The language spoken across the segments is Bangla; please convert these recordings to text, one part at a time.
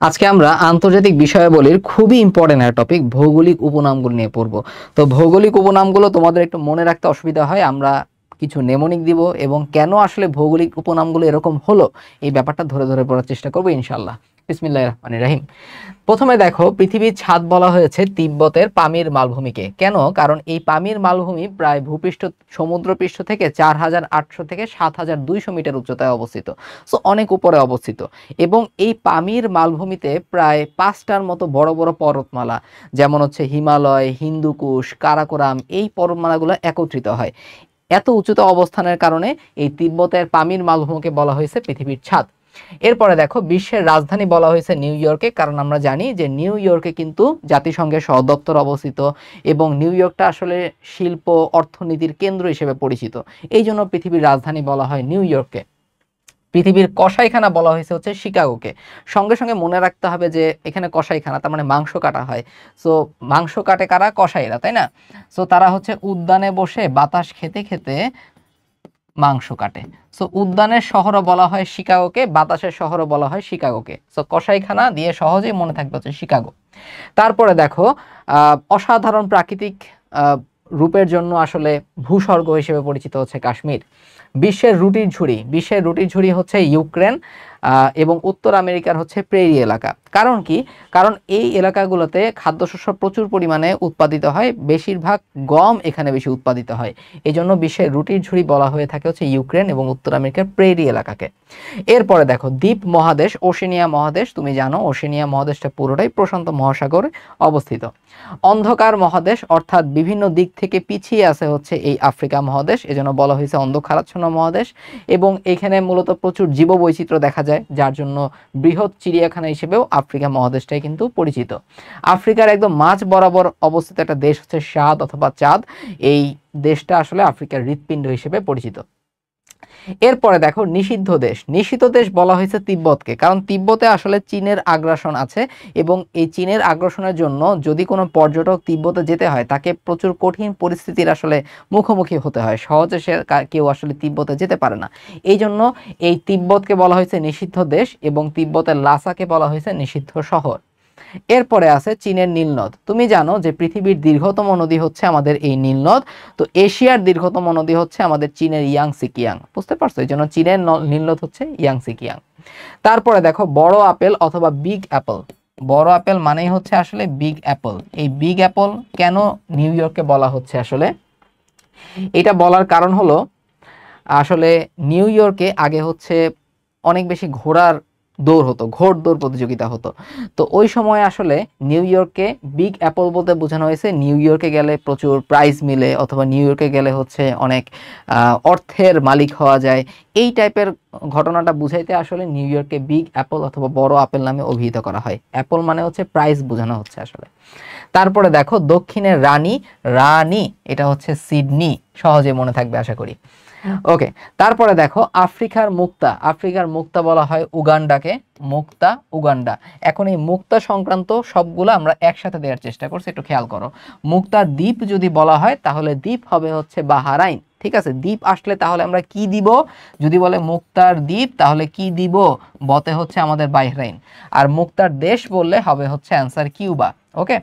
আজকে আমরা আন্তর্জাতিক বিষয়াবলীর খুবই ইম্পর্টেন্ট একটা টপিক ভৌগোলিক উপনামগুলো নিয়ে পড়বো। তো ভৌগোলিক উপনামগুলো তোমাদের একটু মনে রাখতে অসুবিধা হয়, আমরা কিছু নেমোনিক দিব এবং কেন আসলে ভৌগোলিক উপনামগুলো এরকম হলো এই ব্যাপারটা ধরে ধরে পড়ার চেষ্টা করবো ইনশাল্লাহ। বিসমিল্লাহির রহমানির রহিম। প্রথমে দেখো, পৃথিবীর ছাদ বলা হয়েছে তিব্বতের পামির মালভূমিকে। কেন? কারণ এই পামির মালভূমি প্রায় ভূপৃষ্ঠ সমুদ্রপৃষ্ঠ থেকে 4,800 থেকে 7,200 মিটার উচ্চতায় অবস্থিত। সো অনেক উপরে অবস্থিত। এবং এই পামির মালভূমিতে প্রায় 5টার মতো বড় বড় পর্বতমালা, যেমন হচ্ছে হিমালয়, হিন্দুকুশ, কারাকোরাম, এই পর্বতমালাগুলো একত্রিত হয়। এত উঁচুতে অবস্থানের কারণে এই তিব্বতের পামির মালভূমিকে বলা হয়েছে পৃথিবীর ছাদ। এরপরে দেখো, বিশ্বের রাজধানী বলা হয়েছে নিউ ইয়র্কে, কারণ আমরা জানি যে নিউ ইয়র্কে কিন্তু জাতিসংঘের সদর দপ্তর অবস্থিত এবং নিউ ইয়র্কটা আসলে শিল্প অর্থনীতির কেন্দ্র হিসেবে পরিচিত। এই জন্য পৃথিবীর রাজধানী বলা হয় নিউ ইয়র্ককে। পৃথিবীর কসাইখানা বলা হয়েছে হচ্ছে শিকাগোকে। সঙ্গে সঙ্গে মনে রাখতে হবে যে এখানে কসাইখানা তার মানে মাংস কাটা হয়। সো মাংস কাটে কারা? কসাইরা, তাই না? সো তারা হচ্ছে উদ্যানে বসে বাতাস খেতে খেতে মাংস কাটে। সো উদ্যানের শহরও বলা হয় শিকাগোকে, বাতাসের শহরও বলা হয় শিকাগোকে। সো কসাইখানা দিয়ে সহজেই মনে থাকবে হচ্ছে শিকাগো। তারপরে দেখো, অসাধারণ প্রাকৃতিক রূপের জন্য আসলে ভূস্বর্গ হিসেবে পরিচিত হচ্ছে কাশ্মীর। বিশ্বের রুটির ঝুড়ি হচ্ছে ইউক্রেন এবং উত্তর আমেরিকার হচ্ছে প্রেরি এলাকা। কারণ কি? কারণ এই এলাকাগুলোতে খাদ্যশস্য প্রচুর পরিমাণে উৎপাদিত হয়, বেশিরভাগ গম এখানে বেশি উৎপাদিত হয়। এই জন্য বিশ্বের রুটির ঝুড়ি বলা হয়ে থাকে হচ্ছে ইউক্রেন এবং উত্তর আমেরিকার প্রেরি এলাকাকে। এরপরে দেখো, দ্বীপ মহাদেশ, ওশেনিয়া মহাদেশ। তুমি জানো ওশেনিয়া মহাদেশটা পুরোটাই প্রশান্ত মহাসাগরে অবস্থিত। অন্ধকার মহাদেশ, অর্থাৎ বিভিন্ন দিক থেকে পিছিয়ে আছে হচ্ছে এই আফ্রিকা মহাদেশ, এজন্য বলা হয়েছে অন্ধকারাচ্ছন্ন মহাদেশ। এবং এখানে মূলত প্রচুর জীববৈচিত্র্য দেখা যায়, যার জন্য বৃহৎ চিড়িয়াখানা হিসেবেও আফ্রিকা মহাদেশটাই কিন্তু পরিচিত। আফ্রিকার একদম মাঝ বরাবর অবস্থিত একটা দেশ হচ্ছে সাদ অথবা চাঁদ। এই দেশটা আসলে আফ্রিকার হৃৎপিণ্ড হিসেবে পরিচিত। এরপরে দেখো, নিষিদ্ধ দেশ বলা হয়েছে তিব্বতকে, কারণ তিব্বতে আসলে চীনের আগ্রাসন আছে এবং এই চীনের আগ্রাসনের জন্য যদি কোনো পর্যটক তিব্বতে যেতে হয় তাকে প্রচুর কঠিন পরিস্থিতির আসলে মুখোমুখি হতে হয়, সহজে সে কেউ আসলে তিব্বতে যেতে পারে না। এই জন্য এই তিব্বতকে বলা হয়েছে নিষিদ্ধ দেশ এবং তিব্বতের লাসাকে বলা হয়েছে নিষিদ্ধ শহর। এরপরে আছে চীনের নীলনদ। তুমি জানো যে পৃথিবীর দীর্ঘতম নদী হচ্ছে আমাদের এই নীলনদ। তো এশিয়ার দীর্ঘতম নদী হচ্ছে আমাদের চীনের ইয়াংসি কিয়াং। বুঝতে পারছো? এই জন্য চীনের নীলনদ হচ্ছে ইয়াংসি কিয়াং। তারপরে দেখো, বড় আপেল অথবা বিগ অ্যাপল। বড় আপেল মানেই হচ্ছে আসলে বিগ অ্যাপল। এই বিগ অ্যাপল কেন নিউ ইয়র্কে বলা হচ্ছে? আসলে এটা বলার কারণ হলো, আসলে নিউ ইয়র্কে আগে হচ্ছে অনেক বেশি ঘোড়ার দৌড় হতো, ঘোড় দৌড় প্রতিযোগিতা হতো। তো ওই সময় আসলে নিউ ইয়র্কে বিগ অ্যাপল বলতে বোঝানো হয়েছে নিউ ইয়র্কে গেলে প্রচুর প্রাইজ মিলে, অথবা নিউ ইয়র্কে গেলে হচ্ছে অনেক অর্থের মালিক হওয়া যায়। এই টাইপের ঘটনাটা বুঝাইতে আসলে নিউ ইয়র্কে বিগ অ্যাপল অথবা বড় আপেল নামে অভিহিত করা হয়। অ্যাপল মানে হচ্ছে প্রাইজ বোঝানো হচ্ছে আসলে। তারপরে দেখো, দক্ষিণের রানী, রানী এটা হচ্ছে সিডনি, সহজে মনে থাকবে আশা করি। ওকে, তারপরে দেখো, আফ্রিকার মুক্তা বলা হয় উগান্ডাকে, মুক্তা উগান্ডা। এখন এই মুক্তা সংক্রান্ত সবগুলো আমরা একসাথে দেওয়ার চেষ্টা করছি, একটু খেয়াল করো। মুক্তা দ্বীপ যদি বলা হয় তাহলে দ্বীপ হবে হচ্ছে বাহারাইন। ঠিক আছে, দ্বীপ আসলে তাহলে আমরা কি দিব? যদি বলে মুক্তার দ্বীপ তাহলে কি দিব? বতে হচ্ছে আমাদের বাহরাইন। আর মুক্তার দেশ বললে হবে হচ্ছে অ্যান্সার কিউবা। ওকে,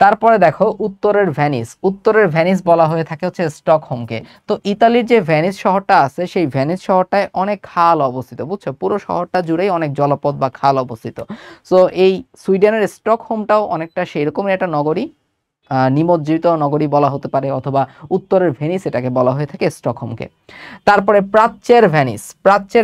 তারপরে দেখো, উত্তরের ভ্যানিস বলা হয়ে থাকে হচ্ছে স্টকহোমকে। তো ইতালির যে ভ্যানিস শহরটা আছে সেই ভ্যানিস শহরটায় অনেক খাল অবস্থিত, বুঝছো? পুরো শহরটা জুড়েই অনেক জলপথ বা খাল অবস্থিত। সো এই সুইডেনের স্টকহোমটাও অনেকটা সেই রকমের একটা নগরী, নিমজ্জিত নগরী বলা হতে পারে, অথবা উত্তরের ভেনিস এটাকে বলা হয়ে থাকে স্টকহোমকে। তারপরে প্রাচ্যের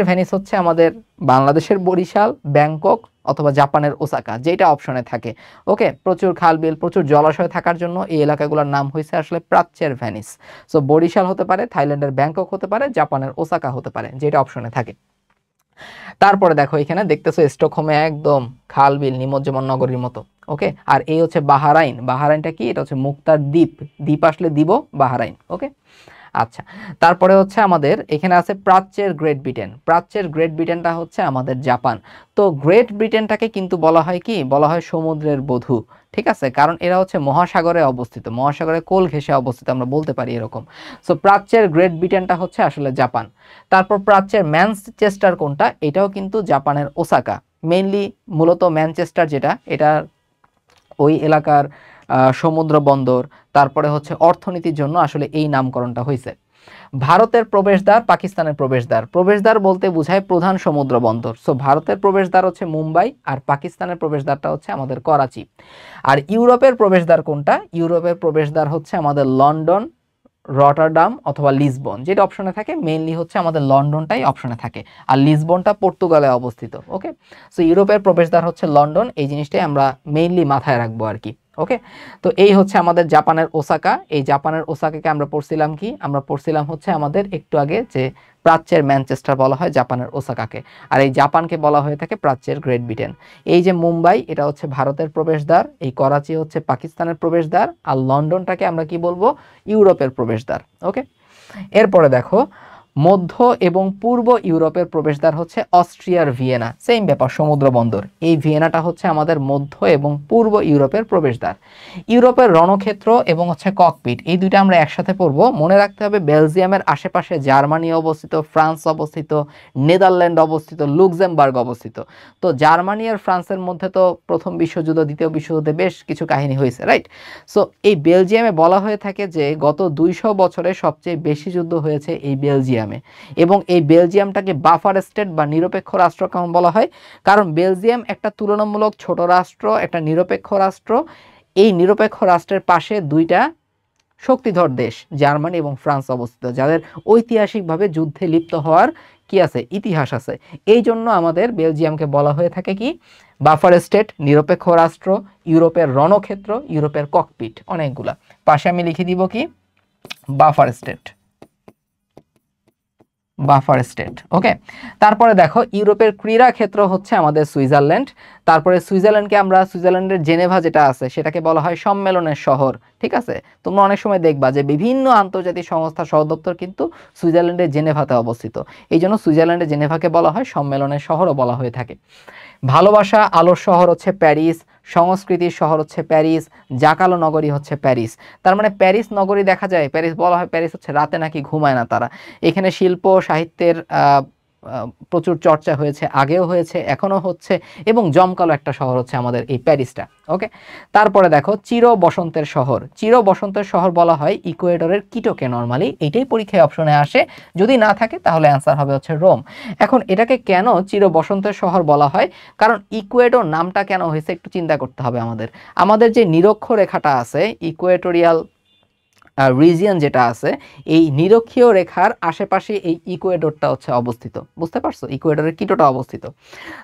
ভেনিস হচ্ছে আমাদের বাংলাদেশের বরিশাল, ব্যাংকক অথবা জাপানের ওসাকা, যেটা অপশনে থাকে। ওকে, প্রচুর খালবিল, প্রচুর জলাশয় থাকার জন্য এই এলাকাগুলোর নাম হয়েছে আসলে প্রাচ্যের ভেনিস। সো বরিশাল হতে পারে, থাইল্যান্ডের ব্যাংকক হতে পারে, জাপানের ওসাকা হতে পারে, যেটা অপশনে থাকে। তারপরে দেখো, এখানে দেখতেছো স্টকহোমে একদম খালবিল নিমজ্জমান নগরীর মতো। ওকে, আর এই হচ্ছে বাহারাইনটা কি? এটা হচ্ছে মুক্তার দ্বীপ, দ্বীপ আসলে দিব বাহারাইন। ওকে, আচ্ছা। তারপরে হচ্ছে আমাদের এখানে আছে প্রাচ্যের গ্রেট ব্রিটেনটা হচ্ছে আমাদের জাপান। তো গ্রেট ব্রিটেনটাকে কিন্তু বলা হয় কি? বলা হয় সমুদ্রের বধূ। ঠিক আছে, কারণ এরা হচ্ছে মহাসাগরে অবস্থিত, মহাসাগরে কোল ঘেঁষে অবস্থিত, আমরা বলতে পারি এরকম। সো প্রাচ্যের গ্রেট ব্রিটেনটা হচ্ছে আসলে জাপান। তারপর প্রাচ্যের ম্যানচেস্টার কোনটা? এটাও কিন্তু জাপানের ওসাকা। মেইনলি মূলত ম্যানচেস্টার যেটা, এটা ওই এলাকার সমুদ্র বন্দর, তারপরে হচ্ছে অর্থনীতির জন্য আসলে এই নামকরণটা হয়েছে। ভারতের প্রবেশদ্বার, পাকিস্তানের প্রবেশদ্বার, প্রবেশদ্বার বলতে বোঝায় প্রধান সমুদ্র বন্দর। সো ভারতের প্রবেশদ্বার হচ্ছে মুম্বাই, আর পাকিস্তানের প্রবেশদ্বারটা হচ্ছে আমাদের করাচি। আর ইউরোপের প্রবেশদ্বার কোনটা? ইউরোপের প্রবেশদ্বার হচ্ছে আমাদের লন্ডন, রটারডাম অথবা লিসবন, যেটা অপশনে থাকে মেইনলি হচ্ছে আমাদের লন্ডনটাই অপশনে থাকে, আর লিসবনটা পর্তুগালে অবস্থিত। ওকে, সো ইউরোপের প্রবেশদ্বার হচ্ছে লন্ডন, এই জিনিসটাই আমরা মেইনলি মাথায় রাখবো আর কি। ওকে, তো এই হচ্ছে আমাদের জাপানের ওসাকা। এই জাপানের ওসাকাকে আমরা পড়ছিলাম কি? আমরা পড়ছিলাম হচ্ছে আমাদের একটু আগে যে প্রাচ্যের ম্যানচেস্টার বলা হয় জাপানের ওসাকাকে, আর এই জাপানকে বলা হয়ে থাকে প্রাচ্যের গ্রেট ব্রিটেন। এই যে মুম্বাই, এটা হচ্ছে ভারতের প্রবেশদ্বার, এই করাচি হচ্ছে পাকিস্তানের প্রবেশদ্বার, আর লন্ডনটাকে আমরা কি বলবো? ইউরোপের প্রবেশদ্বার। ওকে, এরপরে দেখো মধ্য এবং পূর্ব ইউরোপের প্রবেশদ্বার হচ্ছে অস্ট্রিয়ার ভিয়েনা, সেম ব্যাপার, সমুদ্র বন্দর। এই ভিয়েনাটা হচ্ছে আমাদের মধ্য এবং পূর্ব ইউরোপের প্রবেশদ্বার। ইউরোপের রণক্ষেত্র এবং হচ্ছে ককপিট, এই দুইটা আমরা একসাথে পড়বো। মনে রাখতে হবে বেলজিয়ামের আশেপাশে জার্মানি অবস্থিত, ফ্রান্স অবস্থিত, নেদারল্যান্ড অবস্থিত, লুক্সেমবার্গ অবস্থিত। তো জার্মানি আর ফ্রান্সের মধ্যে তো প্রথম বিশ্বযুদ্ধ, দ্বিতীয় বিশ্বযুদ্ধে বেশ কিছু কাহিনী হয়েছে, রাইট? সো এই বেলজিয়ামে বলা হয়ে থাকে যে গত 200 বছরে সবচেয়ে বেশি যুদ্ধ হয়েছে এই বেলজিয়ামে, এবং এই বেলজিয়ামটাকে বাফার স্টেট বা নিরপেক্ষ রাষ্ট্র কেমন বলা হয়? কারণ বেলজিয়াম একটা তুলনামূলক ছোট রাষ্ট্র, একটা নিরপেক্ষ রাষ্ট্র। এই নিরপেক্ষ রাষ্ট্রের পাশে দুইটা শক্তিধর দেশ জার্মানি এবং ফ্রান্স অবস্থিত, যাদের ঐতিহাসিকভাবে যুদ্ধে লিপ্ত হওয়ার কি আছে? ইতিহাস আছে। এই জন্য আমাদের বেলজিয়ামকে বলা হয়ে থাকে কি? বাফার স্টেট, নিরপেক্ষ রাষ্ট্র, ইউরোপের রণক্ষেত্র, ইউরোপের ককপিট, অনেকগুলা। পাশে আমি লিখে দিব কি? Buffer state, buffer state. Okay, তারপরে দেখো ইউরোপের ক্রীড়া ক্ষেত্র হচ্ছে আমাদের সুইজারল্যান্ড। তারপরে সুইজারল্যান্ডকে আমরা, সুইজারল্যান্ডের জেনেভা যেটা আছে সেটাকে বলা হয় সম্মেলনের শহর। ঠিক আছে, তোমরা অনেক সময় দেখবা যে বিভিন্ন আন্তর্জাতিক সংস্থা সদর দপ্তর কিন্তু সুইজারল্যান্ডের জেনেভাতে অবস্থিত। এই জন্য সুইজারল্যান্ডের জেনেভাকে বলা হয় সম্মেলনের শহরও বলা হয়ে থাকে। ভালোবাসা আলোর শহর হচ্ছে প্যারিস, সংস্কৃতির শহর হচ্ছে প্যারিস, জাকালো নগরী হচ্ছে প্যারিস। তার মানে প্যারিস নগরী দেখা যায়, প্যারিস বলা হয়, প্যারিস হচ্ছে রাতে নাকি ঘুমায় না তারা। এখানে শিল্প সাহিত্যের প্রচুর চর্চা হয়েছে, আগেও হয়েছে, এখনো হচ্ছে, এবং জমকালো একটা শহর হচ্ছে আমাদের এই প্যারিসটা। ওকে, তারপরে দেখো চির বসন্তের শহর। চির বসন্তের শহর বলা হয় ইকুয়েডরের কিটোকে নরমালি, এইটাই পরীক্ষায় অপশনে আসে, যদি না থাকে তাহলে অ্যান্সার হবে হচ্ছে রোম। এখন এটাকে কেন চির বসন্তের শহর বলা হয়? কারণ ইকুয়েডর নামটা কেন হয়েছে একটু চিন্তা করতে হবে আমাদের। আমাদের যে নিরক্ষরেখাটা আছে, ইকুয়েটোরিয়াল রিজিয়ন যেটা আছে, এই নিরক্ষীয় রেখার আশেপাশে এই ইকুয়েডরটা হচ্ছে অবস্থিত, বুঝতে পারছো? ইকুয়েডরের কিটোটা অবস্থিত।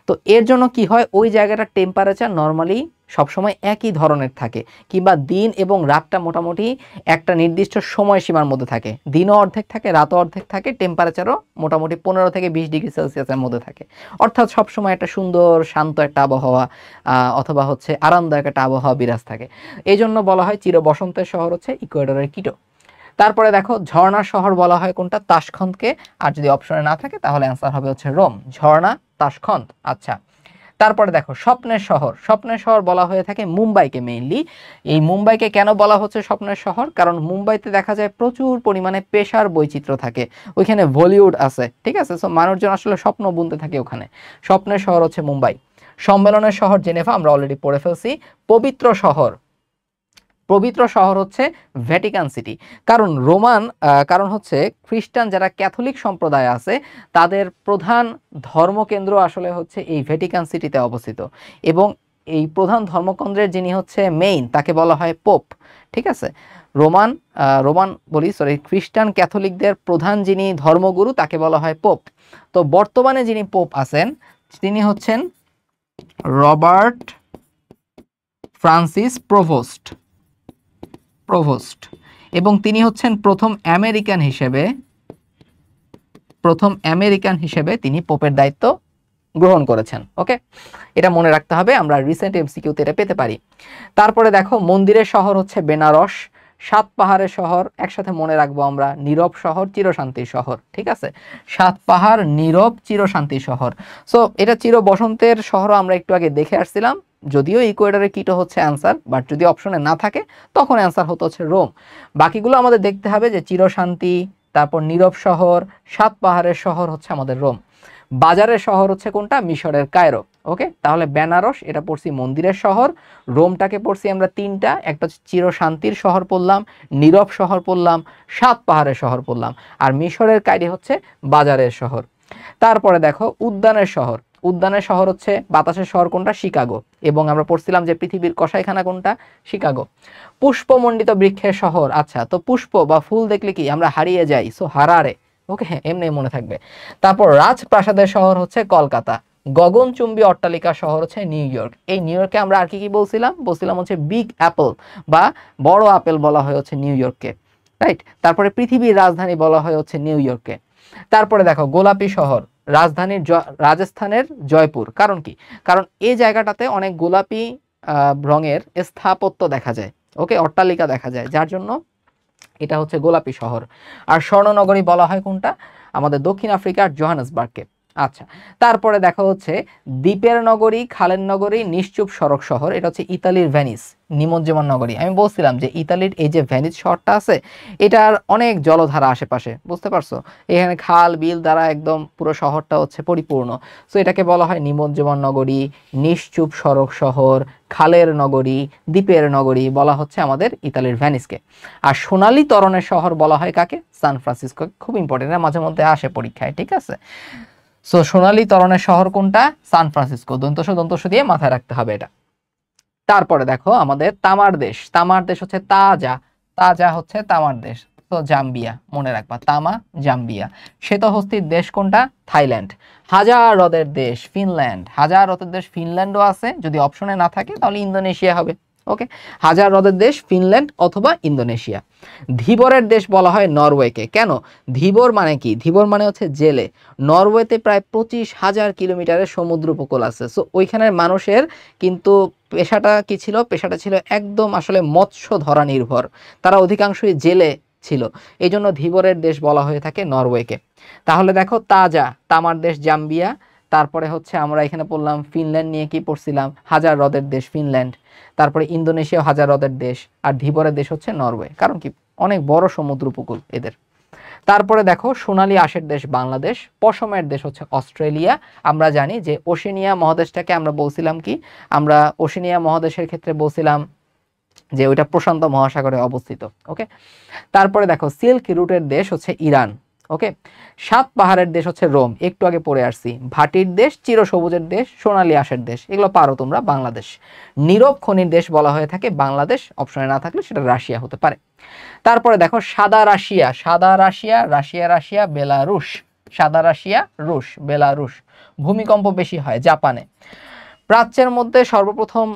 তো এর জন্য কি হয়, ওই জায়গাটার টেম্পারেচার নর্মালি সবসময় একই ধরনের থাকে, কিংবা দিন এবং রাতটা মোটামুটি একটা নির্দিষ্ট সময়সীমার মধ্যে থাকে, দিনও অর্ধেক থাকে, রাতও অর্ধেক থাকে, টেম্পারেচারও মোটামুটি 15 থেকে 20 ডিগ্রি সেলসিয়াসের মধ্যে থাকে। অর্থাৎ সবসময় একটা সুন্দর শান্ত একটা আবহাওয়া অথবা হচ্ছে আরামদায়ক একটা আবহাওয়া বিরাজ থাকে। এই জন্য বলা হয় চির বসন্তের শহর হচ্ছে ইকুয়েডরের কিটো। তারপরে দেখো ঝর্ণার শহর বলা হয় কোনটা? তাশখন্দকে। আর যদি অপশনে না থাকে তাহলে অ্যান্সার হবে হচ্ছে রোম। ঝর্ণা, তাশখন্দ। আচ্ছা, তারপরে দেখো স্বপ্নের শহর। স্বপ্নের শহর বলা হয়ে থাকে মুম্বাইকে মেইনলি। এই মুম্বাইকে কেন বলা হচ্ছে স্বপ্নের শহর? কারণ মুম্বাইতে দেখা যায় প্রচুর পরিমাণে পেশার বৈচিত্র্য থাকে, ওইখানে বলিউড আছে, ঠিক আছে? সো মানুষজন আসলে স্বপ্ন বুনতে থাকে ওখানে। স্বপ্নের শহর হচ্ছে মুম্বাই। সম্মেলনের শহর জেনেভা, আমরা অলরেডি পড়ে ফেলছি। পবিত্র শহর, পবিত্র শহর হচ্ছে ভ্যাটিকান সিটি। কারণ হচ্ছে খ্রিস্টান যারা ক্যাথলিক সম্প্রদায় আছে তাদের প্রধান ধর্মকেন্দ্র আসলে হচ্ছে এই ভ্যাটিকান সিটিতে অবস্থিত, এবং এই প্রধান ধর্মকেন্দ্রের যিনি হচ্ছে মেইন তাকে বলা হয় পোপ। ঠিক আছে, খ্রিস্টান ক্যাথলিকদের প্রধান যিনি ধর্মগুরু তাকে বলা হয় পোপ। তো বর্তমানে যিনি পোপ আছেন তিনি হচ্ছেন রবার্ট ফ্রান্সিস প্রভোস্ট, এবং তিনি হচ্ছেন প্রথম আমেরিকান হিসেবে তিনি পোপের দায়িত্ব গ্রহণ করেছেন। ওকে, এটা মনে রাখতে হবে, আমরা রিসেন্ট এমসিকিউতে এটা পেতে পারি। তারপরে দেখো মন্দিরের শহর হচ্ছে বেনারস। 7 পাহাড়ের শহর, একসাথে মনে রাখবো আমরা, নীরব শহর, চিরশান্তির শহর। ঠিক আছে, 7 পাহাড়, নীরব, চিরশান্তির শহর। সো এটা চির বসন্তের শহরও আমরা একটু আগে দেখে আসছিলাম, যদিও ইকুয়েডরের কিটো হচ্ছে অ্যান্সার, বাট যদি অপশনে না থাকে তখন অ্যান্সার হতো হচ্ছে রোম। বাকিগুলো আমাদের দেখতে হবে যে চিরশান্তি, তারপর নীরব শহর, 7 পাহাড়ের শহর হচ্ছে আমাদের রোম। বাজারের শহর হচ্ছে কোনটা? মিশরের কায়রো। ওকে, তাহলে বেনারস এটা পড়ছি মন্দিরের শহর, রোমটাকে পড়ছি আমরা তিনটা, একটা হচ্ছে চিরশান্তির শহর পড়লাম, নীরব শহর পড়লাম, সাত পাহাড়ের শহর পড়লাম, আর মিশরের কায়রো হচ্ছে বাজারের শহর। তারপরে দেখো উদ্যানের শহর, উদ্যানের শহর হচ্ছে বাতাসের শহর কোনটা, শিকাগো, এবং আমরা পড়ছিলাম যে পৃথিবীর কসাইখানা কোনটা, শিকাগো। পুষ্পমণ্ডিত বৃক্ষের শহর, আচ্ছা তো পুষ্প বা ফুল দেখলে কি আমরা হারিয়ে যাই, সো হারারে, ওকে এমনি মনে থাকবে। তারপর রাজপ্রাসাদের শহর হচ্ছে কলকাতা, গগনচুম্বী অট্টালিকা শহর হচ্ছে নিউ ইয়র্ক। এই নিউ ইয়র্কে আমরা আর কি কি বলছিলাম হচ্ছে বিগ অ্যাপল বা বড় আপেল বলা হয় হচ্ছে নিউ ইয়র্ককে, রাইট। তারপরে পৃথিবীর রাজধানী বলা হয় হচ্ছে নিউ ইয়র্ককে। তারপরে দেখো গোলাপি শহর, রাজধানীর রাজস্থানের জয়পুর, কারণ কি, কারণ এই জায়গাটাতে অনেক গোলাপি রঙের স্থাপত্য দেখা যায়, ওকে অট্টালিকা দেখা যায়, যার জন্য এটা হচ্ছে গোলাপি শহর। আর স্বর্ণনগরী বলা হয় কোনটা, আমাদের দক্ষিণ আফ্রিকার জোহানেসবার্গকে। আচ্ছা, তারপরে দেখা হচ্ছে দ্বীপের নগরী, খালের নগরী, নিশ্চুপ সড়ক শহর, এটা হচ্ছে ইতালির ভেনিস, নিমজ্জমান নগরী। আমি বলছিলাম যে ইতালির এই যে ভেনিস শহরটা আছে, এটার অনেক জলধারা আশেপাশে, বুঝতে পারছো, এখানে খাল বিল দ্বারা একদম পুরো শহরটা হচ্ছে পরিপূর্ণ। সো এটাকে বলা হয় নিমজ্জমান নগরী, নিশ্চুপ সড়ক শহর, খালের নগরী, দ্বীপের নগরী বলা হচ্ছে আমাদের ইতালির ভেনিসকে। আর সোনালী তরণের শহর বলা হয় কাকে, সান ফ্রান্সিসকো। খুব ইম্পর্টেন্ট, মাঝে মধ্যে আসে পরীক্ষায়, ঠিক আছে। সো সোনালী তরণের শহর কোনটা, সান ফ্রান্সিসকো, দন্তস দিয়ে মাথায় রাখতে হবে এটা। তারপরে দেখো আমাদের তামার দেশ, তামার দেশ হচ্ছে তাজা, তাজা হচ্ছে তামার দেশ, তো জাম্বিয়া মনে রাখবা, তামা জাম্বিয়া। শ্বেতহস্তির দেশ কোনটা, থাইল্যান্ড। হাজার হ্রদের দেশ ফিনল্যান্ড, হাজার হ্রদের দেশ ফিনল্যান্ডও আছে, যদি অপশনে না থাকে তাহলে ইন্দোনেশিয়া হবে, ওকে। হাজার হ্রদের দেশ ফিনল্যান্ড অথবা ইন্দোনেশিয়া। ধীবরের দেশ বলা হয় নরওয়েকে, কেন, ধীবর মানে কি, ধীবর মানে হচ্ছে জেলে। নরওয়েতে প্রায় 25,000 কিলোমিটারের সমুদ্র উপকূল আছে, সো ওইখানের মানুষের কিন্তু পেশাটা কি ছিল, পেশাটা ছিল একদম আসলে মৎস্য ধরা নির্ভর, তারা অধিকাংশই জেলে ছিল, এই জন্য ধীবরের দেশ বলা হয়ে থাকে নরওয়েকে। তাহলে দেখো তাজা, তামার দেশ জাম্বিয়া, তারপরে হচ্ছে আমরা এখানে পড়লাম ফিনল্যান্ড নিয়ে, কি পড়ছিলাম, হাজার হ্রদের দেশ ফিনল্যান্ড, তারপরে ইন্দোনেশিয়া হাজার হ্রদের দেশ, আর ধীবরের দেশ হচ্ছে নরওয়ে, কারণ কি অনেক বড় সমুদ্র উপকূল এদের। তারপরে দেখো সোনালী আঁশের দেশ বাংলাদেশ, পশমের দেশ হচ্ছে অস্ট্রেলিয়া। আমরা জানি যে ওশেনিয়া মহাদেশটাকে আমরা বলছিলাম কি, আমরা ওশেনিয়া মহাদেশের ক্ষেত্রে বলছিলাম যে ওইটা প্রশান্ত মহাসাগরে অবস্থিত, ওকে। তারপরে দেখো সিল্ক রুটের দেশ হচ্ছে ইরান, ওকে। সাত পাহাড়ের দেশ হচ্ছে রোম, একটু আগে পড়ে আসছি। ভাটির দেশ, চিরসবুজের দেশ, সোনালী আঁশের দেশ, এগুলো পারো তোমরা, বাংলাদেশ। নীরব খনির দেশ বলা হয়ে থাকে বাংলাদেশ, অপশনে না থাকলে সেটা রাশিয়া হতে পারে। তারপরে দেখো সাদা রাশিয়া, সাদা রাশিয়া, রাশিয়া রাশিয়া বেলারুশ, সাদা রাশিয়া রুশ, বেলারুশ। ভূমিকম্প বেশি হয় জাপানে। প্রাচ্যের মধ্যে সর্বপ্রথম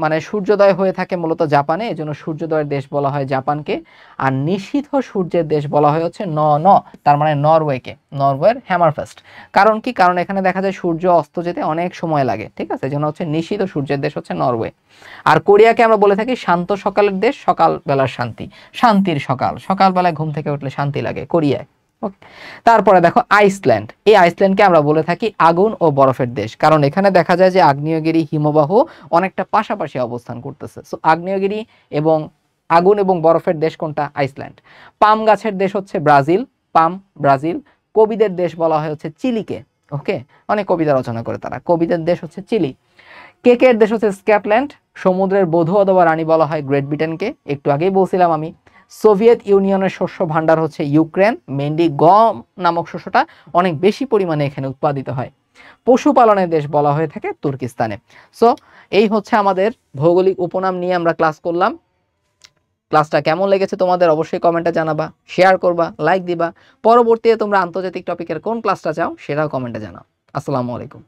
মানে সূর্যোদয় হয়ে থাকে মূলত জাপানে, এজন্য সূর্যোদয়ের দেশ বলা হয় জাপানকে। আর নিশীথ সূর্যের দেশ বলা হয় হচ্ছে তার মানে নরওয়েকে, নরওয়ের হ্যামারফেস্ট। কারণ কি, কারণ এখানে দেখা যায় সূর্য অস্ত যেতে অনেক সময় লাগে, ঠিক আছে, এজন্য হচ্ছে নিশীথ সূর্যের দেশ হচ্ছে নরওয়ে। আর কোরিয়াকে আমরা বলে থাকি শান্ত সকালের দেশ, সকালবেলার শান্তি, শান্তির সকাল, সকালবেলায় ঘুম থেকে উঠলে শান্তি লাগে কোরিয়ায়। তারপরে দেখো আইসল্যান্ড, এই আইসল্যান্ডকে আমরা বলে থাকি আগুন ও বরফের দেশ, কারণ এখানে দেখা যায় যে আগ্নেয়গিরি হিমবাহ অনেকটা পাশাপাশি অবস্থান করতেছে, সো আগ্নেয়গিরি এবং আগুন এবং বরফের দেশ কোনটা, আইসল্যান্ড। পাম গাছের দেশ হচ্ছে ব্রাজিল, পাম ব্রাজিল। কবিদের দেশ বলা হয় হচ্ছে চিলিকে, ওকে, অনেক কবিতা রচনা করে তারা, কবিদের দেশ হচ্ছে চিলি। কেকের দেশ হচ্ছে স্কটল্যান্ড। সমুদ্রের বধূ অথবা রানী বলা হয় গ্রেট ব্রিটেনকে, একটু আগেই বলছিলাম আমি। সোভিয়েত ইউনিয়নের শস্য ভাণ্ডার হচ্ছে ইউক্রেন, মেনলি গম নামক শস্যটা অনেক বেশি পরিমাণে এখানে উৎপাদিত হয়। পশুপালনের দেশ বলা হয়ে থাকে তুর্কিস্তানে। সো এই হচ্ছে আমাদের ভৌগোলিক উপনাম নিয়ে আমরা ক্লাস করলাম। ক্লাসটা কেমন লেগেছে তোমাদের অবশ্যই কমেন্টে জানাবা, শেয়ার করবা, লাইক দিবা। পরবর্তীতে তোমরা আন্তর্জাতিক টপিকের কোন ক্লাসটা চাও সেটাও কমেন্টে জানাও। আসসালামু আলাইকুম।